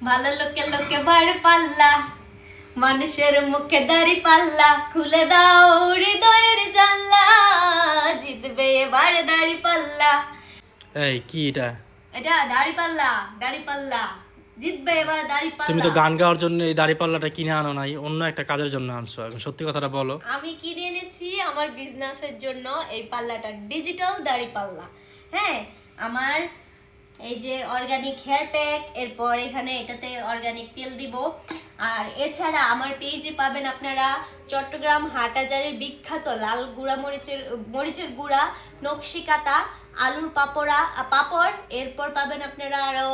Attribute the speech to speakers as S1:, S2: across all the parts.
S1: ভালো লোকে লোকে বার পাল্লা, মানুষের মুখে দাড়ি পাল্লা, খুলে দাও হৃদয়ের জানলা, জিতবে এবার দাড়ি পাল্লা।
S2: এই কি এটা?
S1: এটা দাড়ি পাল্লা, দাড়ি পাল্লা, জিতবে এবার দাড়ি
S2: তুমি
S1: পাল্লা।
S2: তো গান গাওয়ার জন্য এই দাড়িপাল্লাটা কিনে আনো নাই, অন্য একটা কাজের জন্য আনছো। এখন সত্যি কথাটা বলো।
S1: আমি কিনে এনেছি আমার বিজনেসের জন্য এই পাল্লাটা, ডিজিটাল দাড়ি পাল্লা। হ্যাঁ, আমার এই যে অর্গানিক হেয়ার প্যাক, এরপর এখানে এটাতে অর্গানিক তেল দিব। আর এছাড়া আমার পেজে পাবেন আপনারা চট্টগ্রাম হাটহাজারীর বিখ্যাত লাল গুঁড়া মরিচের গুঁড়া, নকশি কাতা, আলুর পাপড়, এরপর পাবেন আপনারা আরো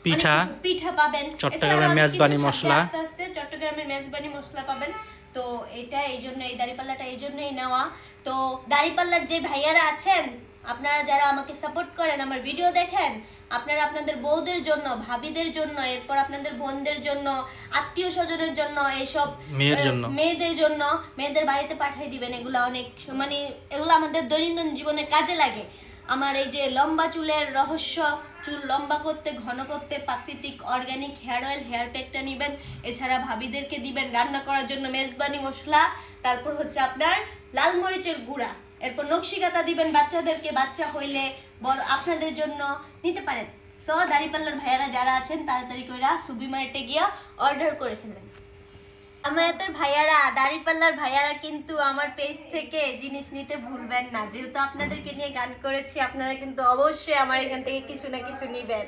S2: পিঠা,
S1: পিঠা পাবেন,
S2: চট্টগ্রামের মেজবানি মশলা,
S1: আস্তে আস্তে চট্টগ্রামের মেজবানি মশলা পাবেন। তো এটা এই জন্য, এই দাড়িপাল্লাটা এই জন্যই নেওয়া। তো দাড়িপাল্লার যে ভাইয়ারা আছেন, আপনারা যারা আমাকে সাপোর্ট করেন, আমার ভিডিও দেখেন, আপনারা আপনাদের বউদের জন্য, ভাবিদের জন্য, এরপর আপনাদের বোনদের জন্য, আত্মীয় স্বজনের জন্য, এইসব মেয়েদের জন্য, মেয়েদের বাড়িতে পাঠিয়ে দিবেন। এগুলো অনেক মানে এগুলো আমাদের দৈনন্দিন জীবনে কাজে লাগে। আমার এই যে লম্বা চুলের রহস্য, চুল লম্বা করতে, ঘন করতে প্রাকৃতিক অর্গানিক হেয়ার অয়েল, হেয়ার প্যাকটা নেবেন। এছাড়া ভাবিদেরকে দিবেন রান্না করার জন্য মেজবানি মশলা, তারপর হচ্ছে আপনার লাল মরিচের গুঁড়া, এরপর নকশিকাতা দিবেন বাচ্চাদেরকে, বাচ্চা হইলে বড় আপনাদের জন্য নিতে পারেন। সো দাড়িপাল্লার ভাইয়ারা যারা আছেন, তাড়াতাড়ি করে সুবি মার্টে গিয়া অর্ডার করে ফেলেন। আমাদের ভাইয়ারা, দাড়িপাল্লার ভাইয়ারা কিন্তু আমার পেজ থেকে জিনিস নিতে ভুলবেন না। যেহেতু আপনাদেরকে নিয়ে গান করেছি, আপনারা কিন্তু অবশ্যই আমার এখান থেকে কিছু না কিছু নিবেন।